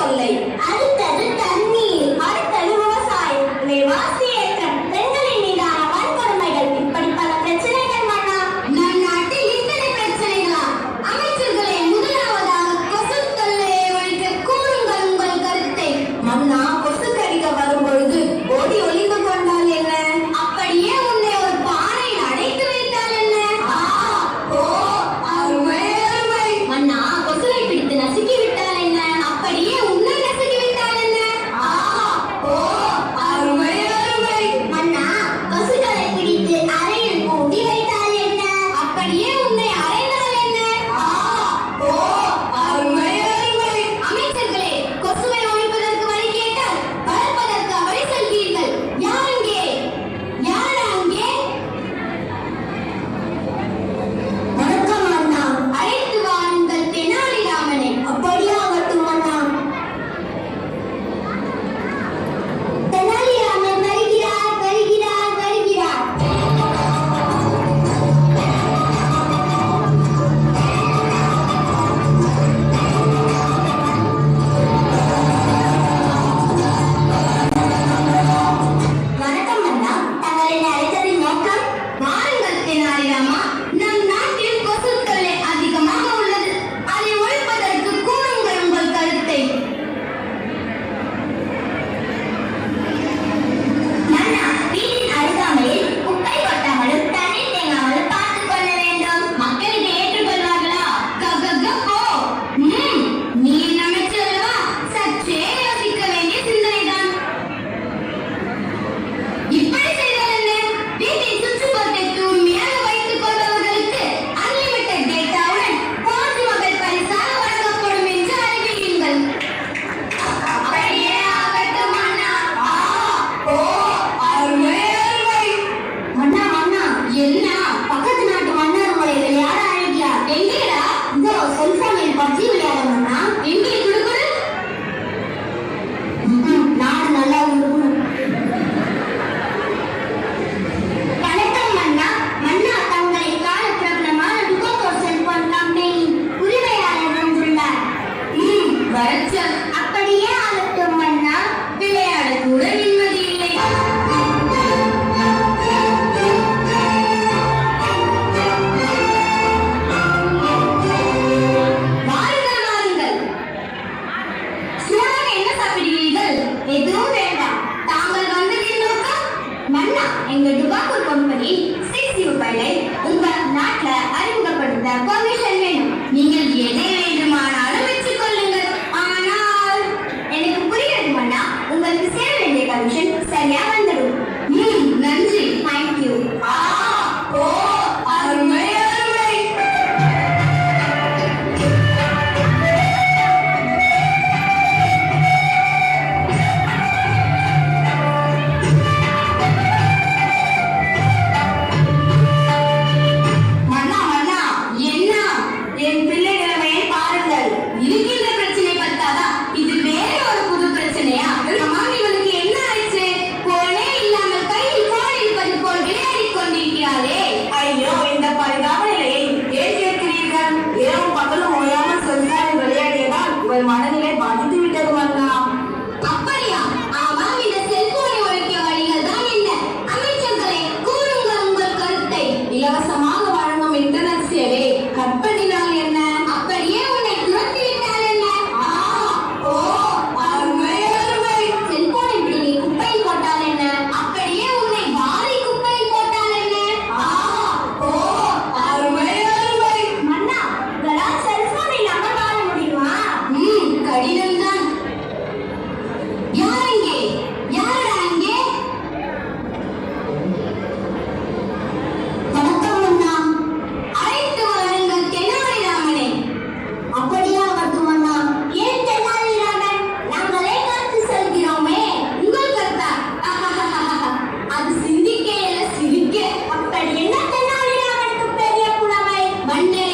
தொல்லை, அடுத்தது தண்ணீர், அடுத்தது விவசாயம், விலைவாசி ஏற்றம், பெண்களின் மீதான வன்கொடுமைகள், இப்படி பல பிரச்சனைகள் மன்னா. நம் நாட்டில் இத்தனை பிரச்சனைகளா? அமைச்சர்களே, முதலாவதாக கொசு தொல்லையை ஒழிக்க கூறுங்கள் உங்கள் கருத்தை. மன்னா, கொசு கடிக்க வரும் பொழுது ஓடி ஒளிந்து கொண்டால் என்ன? அப்படியே உன்னை ஒரு பானையில் அடைத்து வைத்தால் என்ன? ஓ, அருமை அருமை. மன்னா, கொசுவை பிடித்து நசுக்கி விட்டால் என்ன? அப்படியே உன்னை நசுக்கி விட்டால் என்ன? ஓ, அருமை அருமை. மன்னா, கொசுக்களை பிடித்து அறையில் பூட்டி வைத்தால் என்ன? அப்படியே உன்னை அறைந்தால் என்ன? ஓ, அருமை அருமை. அமைச்சர்களே, கொசுவை ஒழிப்பதற்கு வழி கேட்டால் வளர்ப்பதற்கு அவரை செல்வீர்கள். யாருங்கே? யார் அங்கே? வணக்கம் அண்ணா. அழைத்து வாருங்கள் தெனாலிராமனை. அப்படியாகட்டும் அண்ணா. தெனாலிராமன் வருகிறார், வருகிறார், வருகிறார். வணக்கம் அண்ணா. தங்களை அழைத்ததின் நோக்கம்? வாருங்கள் தெனாலிராமா. நம் நாட்டில் கொசு தொல்லை அதிகமாக உள்ளது. அதை ஒழிப்பதற்கு கூறுங்கள் உங்கள் கருத்தை. மன்னா, வீட்டின் அருகாமையில் குப்பை கொட்டாமலும் தண்ணீர் தேங்காமலும் பார்த்துக் கொள்ள வேண்டும். மக்கள் இதை ஏற்றுக்கொள்வார்களா? கோ. நீ என் அமைச்சர் அல்லவா? சற்றே யோசிக்க வேண்டிய சிந்தனைதான். இப்படி செய்தால் என்ன? வீட்டின் சுற்றுப்புறத்தை தூய்மையாக வைத்துக் கொள்பவர்களுக்கு அன்லிமிட்டட் டேட்டாவுடன் தாஜ்மஹல் பரிசாக வழங்கப்படும் என்று அறிவியுங்கள். அப்படியே ஆகட்டும் மன்னா. ஓ, அருமை அருமை. மன்னா, மன்னா, என்ன? பக்கத்து நாட்டு மன்னர் உங்களை விளையாட அழைக்கிறார். எங்கேடா? இதோ செல்போனில் பப்ஜி விளையாட மன்னா. எங்கே கொடுக்குது? நாடு நல்லா இருக்கணும். வணக்கம் மன்னா. மன்னா, தங்களை கால பிரபலமான டுகோகோ செல்போன் கம்பெனியின் உரிமையாளர் வந்துள்ளார். வரச்சல். அப்படியே ஆகட்டும் மன்னா. விளையாட கூட நிம்மதி இல்லை. வாருங்கள், வாருங்கள். சூடாக என்ன சாப்பிடுகிறீர்கள்? எதுவும் வேண்டாம். தாங்கள் வந்ததின் நோக்கம்? மன்னா, எங்க டுபாக்கூர் கம்பெனி 6 ரூபாயை உங்க நாட்டுல அறிமுகப்படுத்த பர்மிஷன் வேணும். நீங்கள் எதை வேண்டுமானாலும் வச்சுக் கொள்ளுங்கள். ஆனால் எனக்கு புரியாது மன்னா. உங்களுக்கு சேர வேண்டிய கமிஷன் சரியா வந்துடும். நன்றி. தேங்க்யூ. ஓ, அருமை அருமை. மன்னா, மன்னா, என்ன? என் பிள்ளை நிலைமையை பாருங்கள். இருக்கின்ற பிரச்சனை பத்தாதா? இது வேற ஒரு புது பிரச்சனையா? அம்மா, இவனுக்கு என்ன ஆயிடுச்சு? போனே இல்லாமல் கையில் போன் இருப்பது போல் விளையாடிக் கொண்டிருக்கிறாளே. ஐயோ, இந்த பரிதாப நிலையை ஏன் கேட்கிறீர்கள்? இரவும் பகலும் ஓயாமல் சொல்கிறார் விளையாடியதால் இவர் மனநிலை